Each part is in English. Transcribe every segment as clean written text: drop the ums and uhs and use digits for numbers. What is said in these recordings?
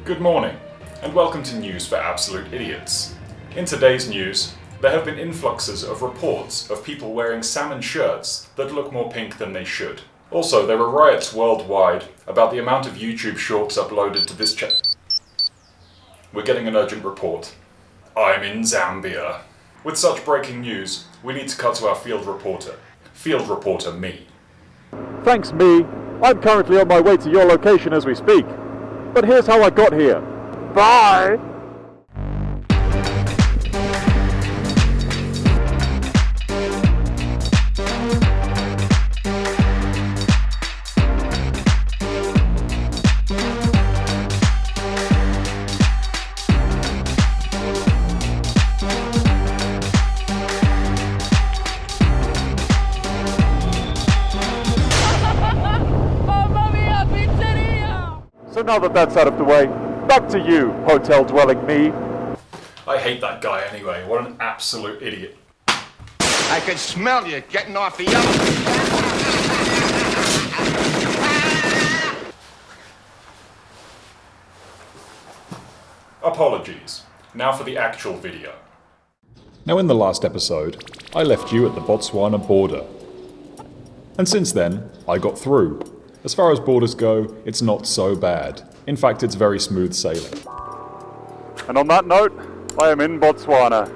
Good morning, and welcome to News for Absolute Idiots. In today's news, there have been influxes of reports of people wearing salmon shirts that look more pink than they should. Also, there are riots worldwide about the amount of YouTube shorts uploaded to this channel. We're getting an urgent report. I'm in Zambia. With such breaking news, we need to cut to our field reporter. Field reporter me. Thanks, me. I'm currently on my way to your location as we speak. But here's how I got here. Bye! So now that that's out of the way, back to you, hotel-dwelling me. I hate that guy anyway, what an absolute idiot. I can smell you getting off the yellow. Apologies. Now for the actual video. Now in the last episode, I left you at the Botswana border. And since then, I got through. As far as borders go, it's not so bad. In fact, it's very smooth sailing. And on that note, I am in Botswana.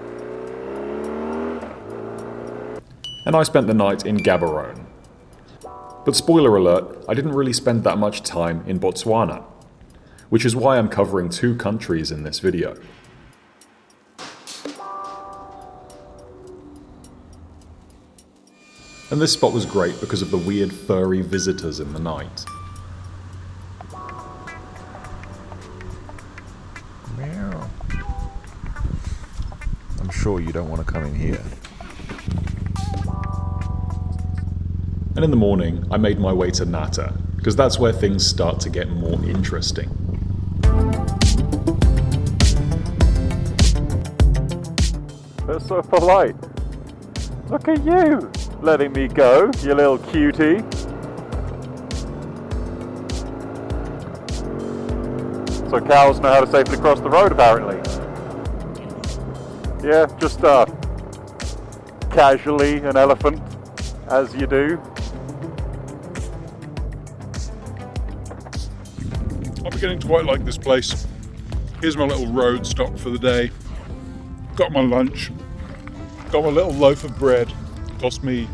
And I spent the night in Gaborone. But spoiler alert, I didn't really spend that much time in Botswana, which is why I'm covering two countries in this video. And this spot was great because of the weird furry visitors in the night. Meow. I'm sure you don't want to come in here. And in the morning, I made my way to Nata, because that's where things start to get more interesting. They're so polite. Look at you, letting me go, you little cutie. So cows know how to safely cross the road, apparently. Yeah, just casually an elephant, as you do. I'm beginning to quite like this place. Here's my little road stop for the day. Got my lunch. Got my little loaf of bread. Cost me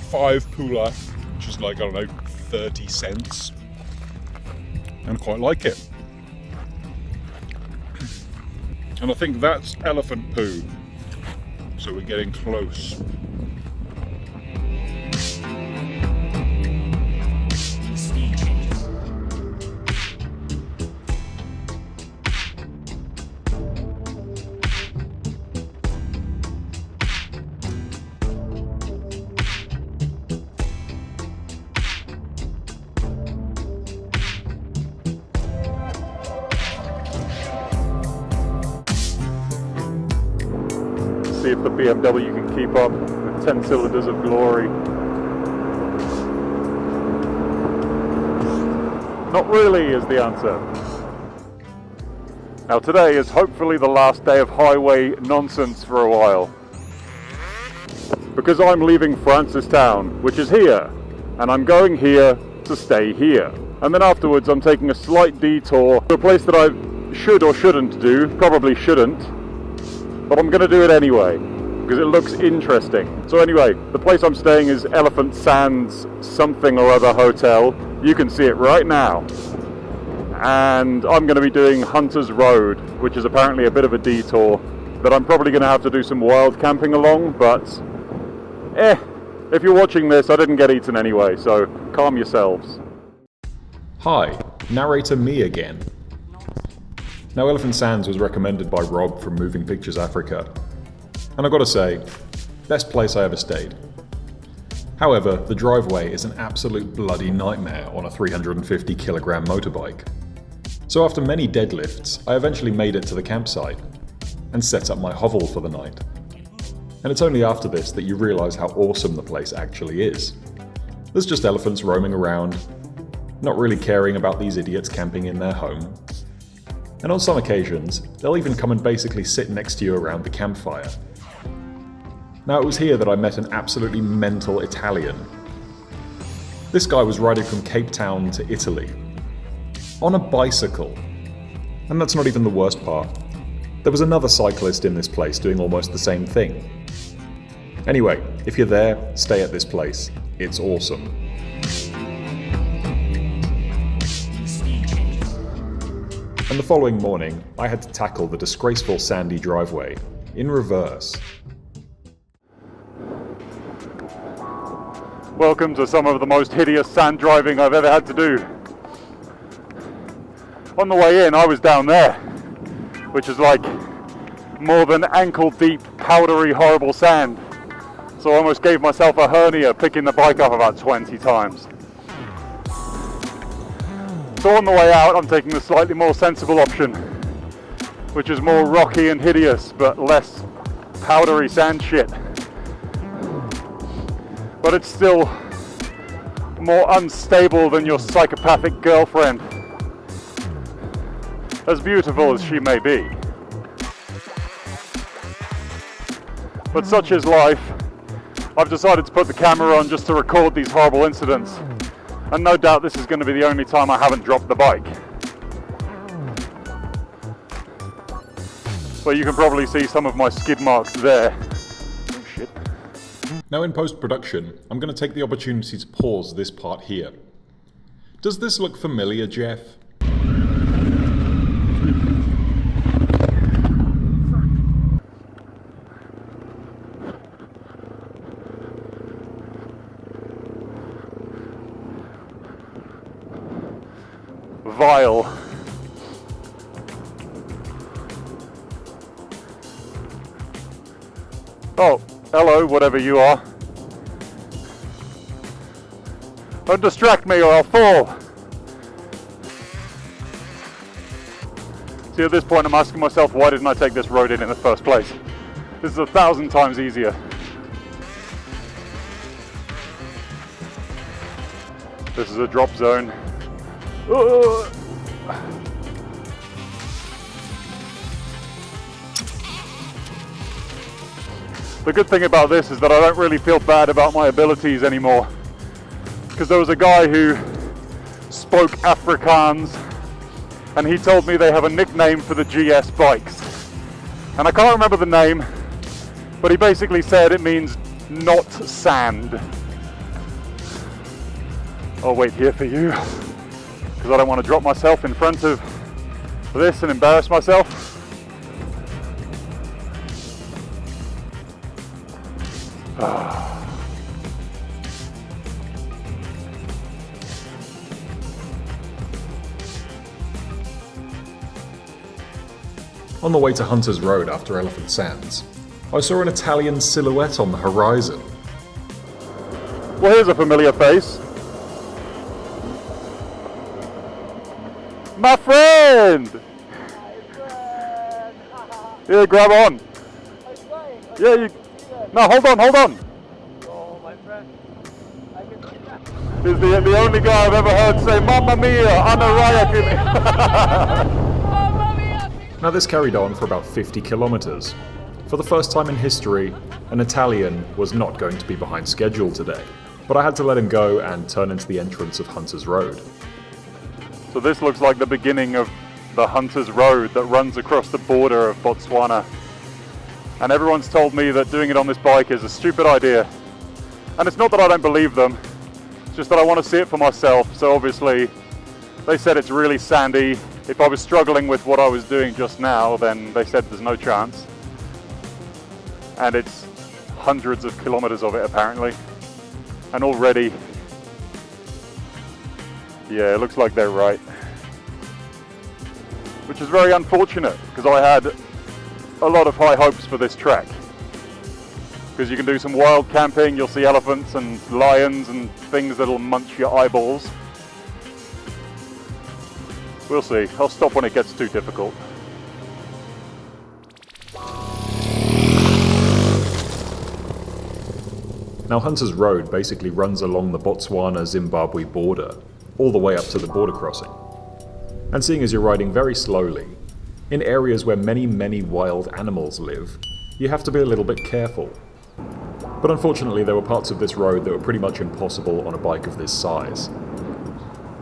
5 pula, which is like, I don't know, 30 cents. And I quite like it. And I think that's elephant poo. So we're getting close. See if the BMW can keep up with 10 cylinders of glory. Not really is the answer. Now today is hopefully the last day of highway nonsense for a while. Because I'm leaving Francistown, which is here, and I'm going here to stay here. And then afterwards I'm taking a slight detour to a place that I should or shouldn't do, probably shouldn't. But I'm going to do it anyway, because it looks interesting. So anyway, the place I'm staying is Elephant Sands something or other hotel. You can see it right now. And I'm going to be doing Hunter's Road, which is apparently a bit of a detour that I'm probably going to have to do some wild camping along, but if you're watching this, I didn't get eaten anyway, so calm yourselves. Hi, narrator me again. Now, Elephant Sands was recommended by Rob from Moving Pictures Africa. And I've got to say, best place I ever stayed. However, the driveway is an absolute bloody nightmare on a 350 kilogram motorbike. So after many deadlifts, I eventually made it to the campsite and set up my hovel for the night. And it's only after this that you realise how awesome the place actually is. There's just elephants roaming around, not really caring about these idiots camping in their home. And on some occasions, they'll even come and basically sit next to you around the campfire. Now it was here that I met an absolutely mental Italian. This guy was riding from Cape Town to Italy, on a bicycle. And that's not even the worst part. There was another cyclist in this place doing almost the same thing. Anyway, if you're there, stay at this place. It's awesome. And the following morning, I had to tackle the disgraceful sandy driveway, in reverse. Welcome to some of the most hideous sand driving I've ever had to do. On the way in, I was down there, which is like more than ankle deep, powdery, horrible sand. So I almost gave myself a hernia picking the bike up about 20 times. So on the way out, I'm taking the slightly more sensible option, which is more rocky and hideous, but less powdery sand shit. But it's still more unstable than your psychopathic girlfriend, as beautiful as she may be. But such is life. I've decided to put the camera on just to record these horrible incidents, and no doubt this is going to be the only time I haven't dropped the bike. But you can probably see some of my skid marks there. Oh shit. Now in post-production, I'm going to take the opportunity to pause this part here. Does this look familiar, Jeff? Vile. Oh, hello, whatever you are. Don't distract me or I'll fall. See, at this point I'm asking myself, why didn't I take this road in the first place? This is 1,000 times easier. This is a drop zone. The good thing about this is that I don't really feel bad about my abilities anymore, because there was a guy who spoke Afrikaans and he told me they have a nickname for the GS bikes, and I can't remember the name, but he basically said it means not sand. I'll wait here for you, because I don't want to drop myself in front of this and embarrass myself. On the way to Hunter's Road after Elephant Sands, I saw an Italian silhouette on the horizon. Well, here's a familiar face. My friend! Yeah, grab on. Yeah, you... No, hold on. Oh, my friend. I can see that. He's the only guy I've ever heard say, Mamma Mia, Anna Now this carried on for about 50 kilometers. For the first time in history, an Italian was not going to be behind schedule today, but I had to let him go and turn into the entrance of Hunter's Road. So this looks like the beginning of the Hunter's Road that runs across the border of Botswana. And everyone's told me that doing it on this bike is a stupid idea. And it's not that I don't believe them, it's just that I want to see it for myself. So obviously, they said it's really sandy. If I was struggling with what I was doing just now, then they said there's no chance. And it's hundreds of kilometers of it apparently. And already, yeah, it looks like they're right. Which is very unfortunate, because I had a lot of high hopes for this trek. Because you can do some wild camping, you'll see elephants and lions and things that'll munch your eyeballs. We'll see. I'll stop when it gets too difficult. Now Hunter's Road basically runs along the Botswana-Zimbabwe border, all the way up to the border crossing. And seeing as you're riding very slowly, In areas where many wild animals live, you have to be a little bit careful. But unfortunately there were parts of this road that were pretty much impossible on a bike of this size.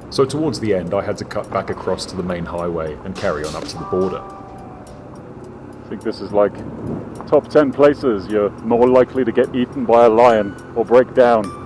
So towards the end I had to cut back across to the main highway and carry on up to the border. I think this is like top 10 places you're more likely to get eaten by a lion or break down.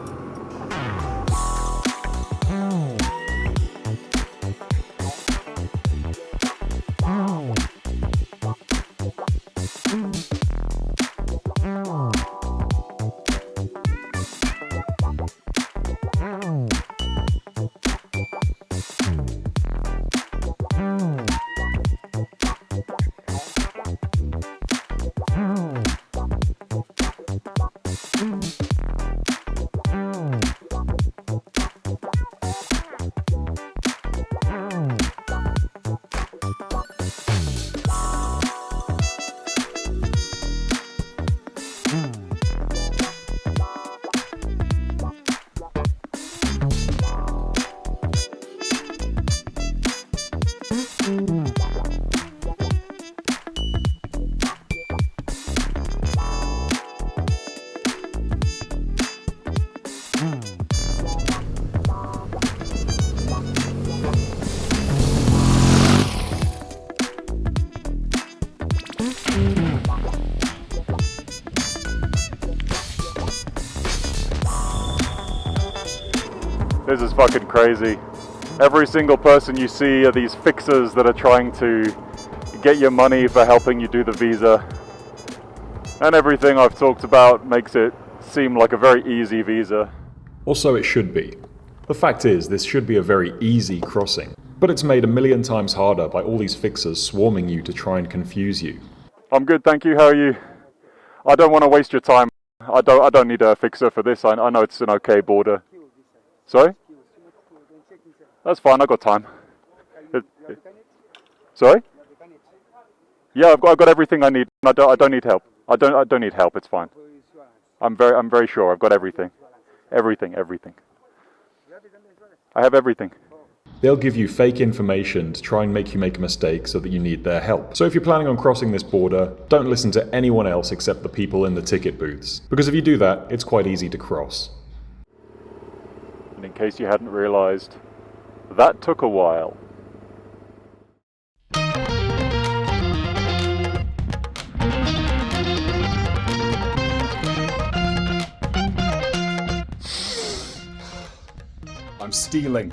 This is fucking crazy. Every single person you see are these fixers that are trying to get your money for helping you do the visa. And everything I've talked about makes it seem like a very easy visa. Also, it should be. The fact is, this should be a very easy crossing, but it's made a million times harder by all these fixers swarming you to try and confuse you. I'm good, thank you. How are you? I don't want to waste your time. I don't need a fixer for this. I know it's an okay border. Sorry? That's fine, I've got time. Sorry? Yeah, I've got everything I need. I don't need help. I don't need help, it's fine. I'm very sure I've got everything. Everything. I have everything. They'll give you fake information to try and make you make a mistake so that you need their help. So if you're planning on crossing this border, don't listen to anyone else except the people in the ticket booths. Because if you do that, it's quite easy to cross. And in case you hadn't realized, that took a while. I'm stealing,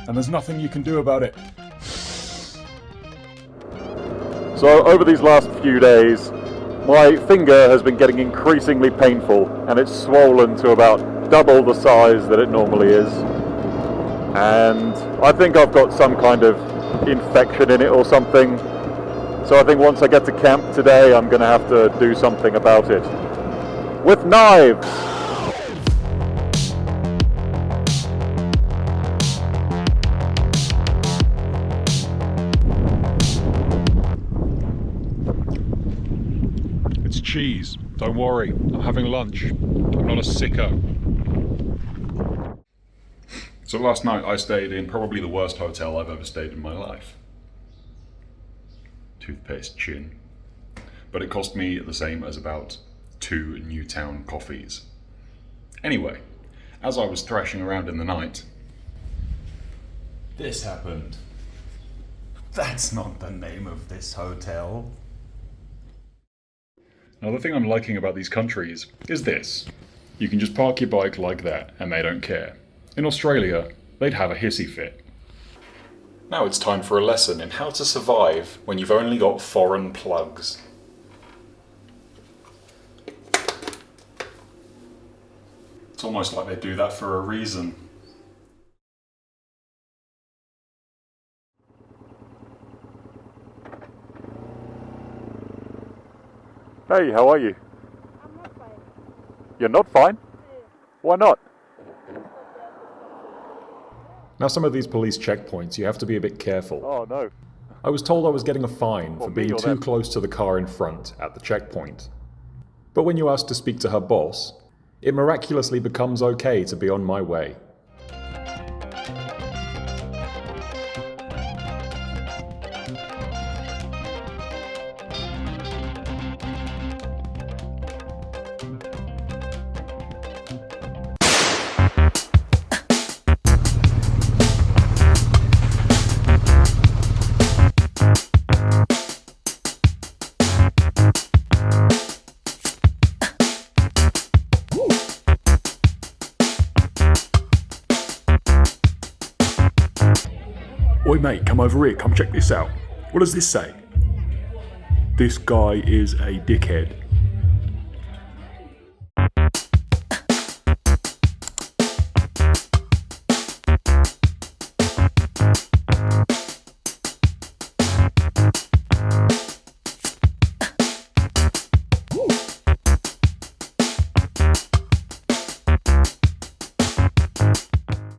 and there's nothing you can do about it. So over these last few days, my finger has been getting increasingly painful, and it's swollen to about double the size that it normally is. And I think I've got some kind of infection in it or something. So I think once I get to camp today, I'm going to have to do something about it. With knives! It's cheese. Don't worry. I'm having lunch. I'm not a sicko. So last night I stayed in probably the worst hotel I've ever stayed in my life. Toothpaste chin. But it cost me the same as about 2 Newtown coffees. Anyway, as I was thrashing around in the night, this happened. That's not the name of this hotel. Now the thing I'm liking about these countries is this. You can just park your bike like that and they don't care. In Australia, they'd have a hissy fit. Now it's time for a lesson in how to survive when you've only got foreign plugs. It's almost like they do that for a reason. Hey, how are you? I'm not fine. You're not fine? Why not? Now some of these police checkpoints, you have to be a bit careful. Oh no. I was told I was getting a fine for Well, me being or too them? close to the car in front at the checkpoint. But when you ask to speak to her boss, it miraculously becomes okay to be on my way. Mate, come over here, come check this out. What does this say? This guy is a dickhead.